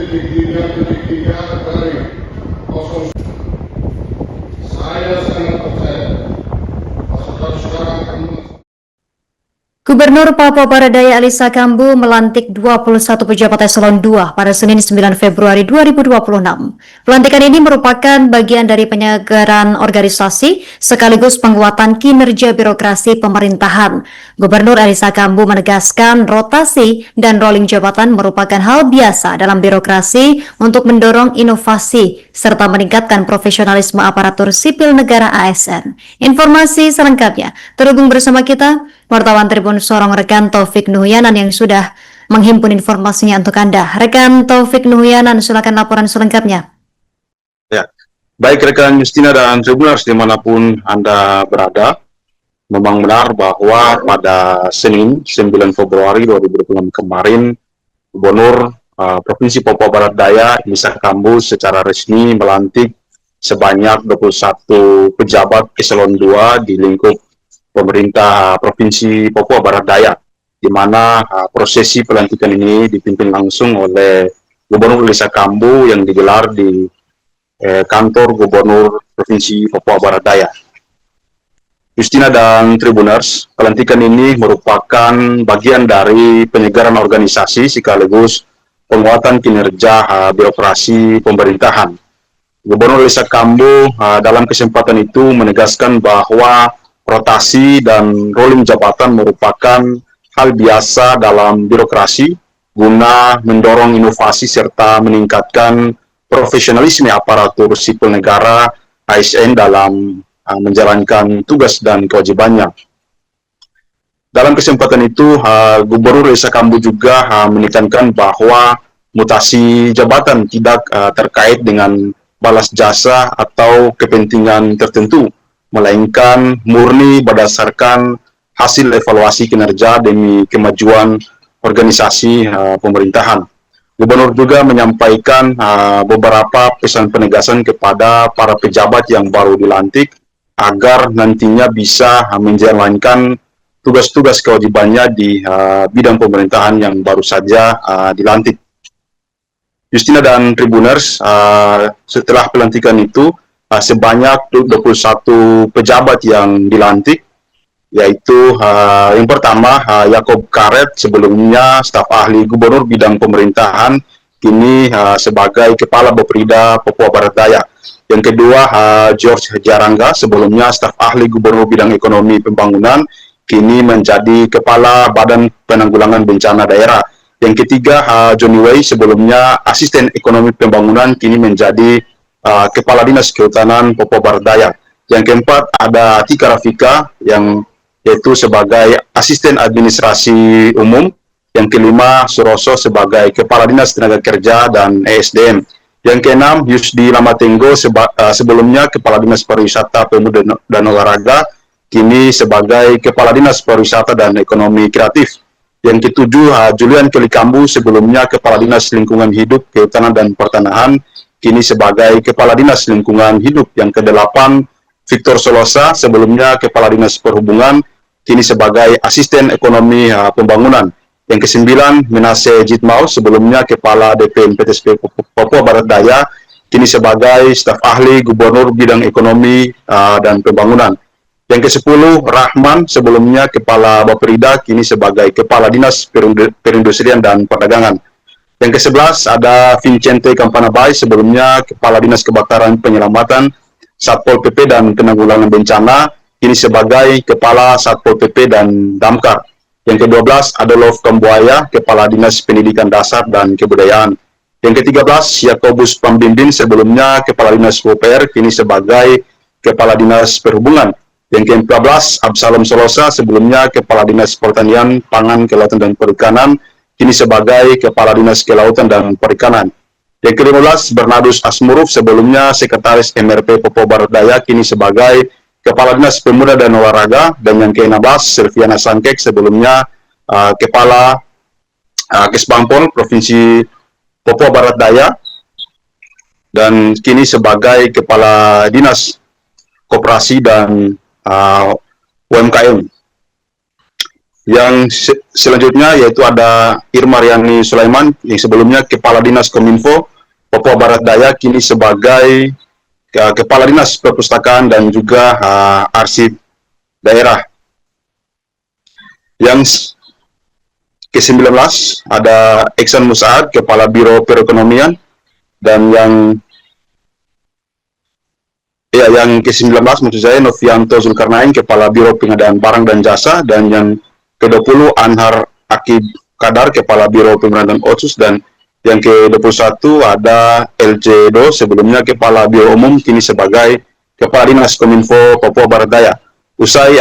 titik-titik dari kosong. Saya sangat percaya bahwa saudara-saudara akan Gubernur Papua Barat Daya Alisa Kambu melantik 21 pejabat eselon 2 pada Senin 9 Februari 2026. Pelantikan ini merupakan bagian dari penyegaran organisasi sekaligus penguatan kinerja birokrasi pemerintahan. Gubernur Alisa Kambu menegaskan rotasi dan rolling jabatan merupakan hal biasa dalam birokrasi untuk mendorong inovasi serta meningkatkan profesionalisme aparatur sipil negara ASN. Informasi selengkapnya terhubung bersama kita wartawan Tribun Sorong rekan Taufik Nuhyanan yang sudah menghimpun informasinya untuk Anda. Rekan Taufik Nuhyanan, silakan laporan selengkapnya. Ya, baik rekan Justina dan Tribuners dimanapun Anda berada, memang benar bahwa pada Senin 9 Februari 2026 kemarin, Gubernur Provinsi Papua Barat Daya Alisa Kambu secara resmi melantik sebanyak 21 pejabat eselon 2 di lingkup pemerintah Provinsi Papua Barat Daya, di mana prosesi pelantikan ini dipimpin langsung oleh Gubernur Alisa Kambu yang digelar di kantor Gubernur Provinsi Papua Barat Daya. Justina dan Tribuners, pelantikan ini merupakan bagian dari penyegaran organisasi sekaligus penguatan kinerja birokrasi pemerintahan. Gubernur Alisa Kambu dalam kesempatan itu menegaskan bahwa rotasi dan rolling jabatan merupakan hal biasa dalam birokrasi guna mendorong inovasi serta meningkatkan profesionalisme aparatur sipil negara ASN dalam menjalankan tugas dan kewajibannya. Dalam kesempatan itu, Gubernur Alisa Kambu juga menekankan bahwa mutasi jabatan tidak terkait dengan balas jasa atau kepentingan tertentu, melainkan murni berdasarkan hasil evaluasi kinerja demi kemajuan organisasi pemerintahan. Gubernur juga menyampaikan beberapa pesan penegasan kepada para pejabat yang baru dilantik agar nantinya bisa menjalankan tugas-tugas kewajibannya di bidang pemerintahan yang baru saja dilantik. Justina dan Tribuners, setelah pelantikan itu, sebanyak 21 pejabat yang dilantik, yaitu yang pertama Yakob Karet, sebelumnya staf ahli gubernur bidang pemerintahan, kini sebagai kepala Bapperida Papua Barat Daya. Yang kedua George Jarangga, sebelumnya staf ahli gubernur bidang ekonomi pembangunan, kini menjadi kepala Badan Penanggulangan Bencana Daerah. Yang ketiga Johnny Wei, sebelumnya asisten ekonomi pembangunan, kini menjadi Kepala Dinas Kehutanan Papua Barat Daya. Yang keempat ada Tika Rafika yang yaitu sebagai asisten administrasi umum. Yang kelima Suroso sebagai Kepala Dinas Tenaga Kerja dan ESDM. Yang keenam Yusdi Lamatenggo sebelumnya Kepala Dinas Pariwisata Pemuda dan Olahraga, kini sebagai Kepala Dinas Pariwisata dan Ekonomi Kreatif. Yang ketujuh Julian Kelikambu, sebelumnya Kepala Dinas Lingkungan Hidup, Kehutanan dan Pertanahan, kini sebagai Kepala Dinas Lingkungan Hidup. Yang kedelapan Victor Solosa, sebelumnya Kepala Dinas Perhubungan, kini sebagai Asisten Ekonomi Pembangunan. Yang kesembilan Minase Jitmau, sebelumnya Kepala DPM PTSP Papua Barat Daya, kini sebagai staf ahli Gubernur Bidang Ekonomi dan Pembangunan. Yang ke-10 Rahman, sebelumnya Kepala Bapperida, kini sebagai Kepala Dinas Perindustrian dan Perdagangan. Yang ke-11 ada Vincente Kampanabay, sebelumnya Kepala Dinas Kebakaran Penyelamatan, Satpol PP dan Penanggulangan Bencana, kini sebagai Kepala Satpol PP dan Damkar. Yang ke-12 Adolf Kambuaya, Kepala Dinas Pendidikan Dasar dan Kebudayaan. Yang ke-13 Yakobus Pambimbing, sebelumnya Kepala Dinas PUPR, kini sebagai Kepala Dinas Perhubungan. Yang ke-14 Absalom Solosa, sebelumnya Kepala Dinas Pertanian, Pangan, Kelautan dan Perikanan, kini sebagai Kepala Dinas Kelautan dan Perikanan. Yang ke-15 Bernardus Asmuruf, sebelumnya Sekretaris MRP Papua Barat Daya, kini sebagai Kepala Dinas Pemuda dan Olahraga. Dan yang ke-16 Silviana Sangkek, sebelumnya Kepala Kesbangpol Provinsi Papua Barat Daya, dan kini sebagai Kepala Dinas Koperasi dan UMKM. Selanjutnya yaitu ada Irma Riani Sulaiman yang sebelumnya Kepala Dinas Kominfo Papua Barat Daya, kini sebagai Kepala Dinas Perpustakaan dan juga Arsip Daerah. Yang ke-19 ada Iksan Musaad, Kepala Biro Perekonomian, dan yang ke-19 maksud saya Novianto Zulkarnain, Kepala Biro Pengadaan Barang dan Jasa, dan yang ke-20 Anhar Akib Kadar, Kepala Biro Pemerintahan Otsus, dan yang ke-21 ada LJ Do, sebelumnya Kepala Biro Umum, kini sebagai Kepala Dinas Kominfo Papua Barat Daya. Usai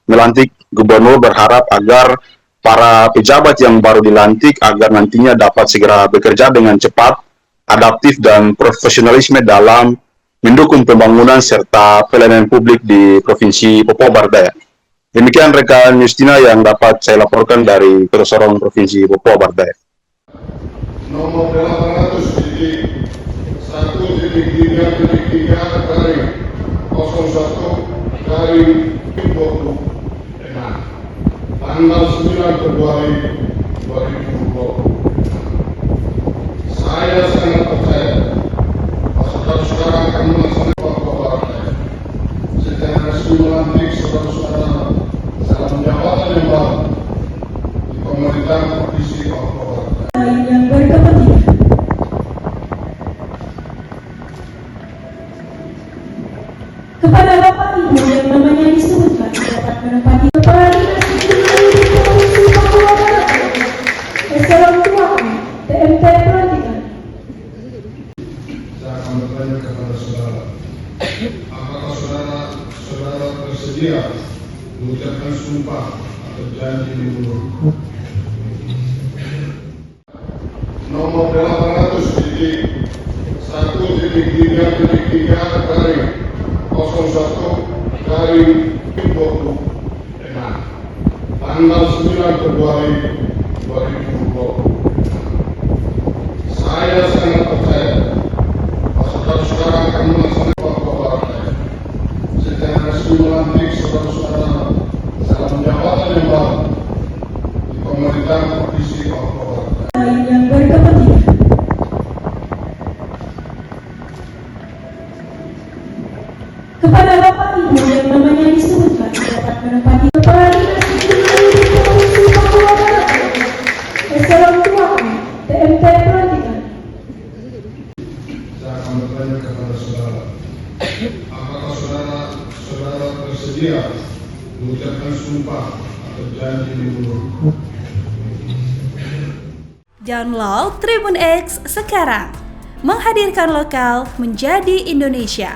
melantik, Gubernur berharap agar para pejabat yang baru dilantik agar nantinya dapat segera bekerja dengan cepat, adaptif, dan profesionalisme dalam mendukung pembangunan serta pelayanan publik di Provinsi Papua Barat Daya. Demikian rekan Justina yang dapat saya laporkan dari Kota Sorong, Provinsi Papua Barat Daya. Nomor 800.1.3.01/20 tanggal 9 Februari 2020. Saya sangat percaya bahwa saudara-saudara akan melaksanakan Papua Barat Daya secara resmi melantik saudara-saudara dalam jabatan yang baru di pemerintahan Provinsi Papua Barat Daya. Yang berkepentingan kepada Bapak Ibu yang namanya disebutkan dapat menempati Kepala Dinas Provinsi Papua Barat Daya eselon 2 TMT Pelantikan. Saya akan bertanya kepada saudara, apakah saudara bersedia mengucapkan sumpah atau janji menurut nomor 800.3.01/20 tanggal 9 Februari 2020. Saya sangat percaya bahwa saudara-saudara akan melaksanakan Papua Barat Daya secara resmi melantik saudara-saudara dalam jabatan yang baru di pemerintahan Provinsi Papua Barat Daya. Yang berkepentingan kepada Bapak Ibu yang namanya disebutkan dapat menempati Kepala Dinas Provinsi Papua Barat Daya eselon 2 TMT Pelantikan. Saya akan bertanya kepada saudara, apakah saudara bersedia mengucapkan sumpah atau janji menurut Download Tribun X sekarang, menghadirkan lokal menjadi Indonesia.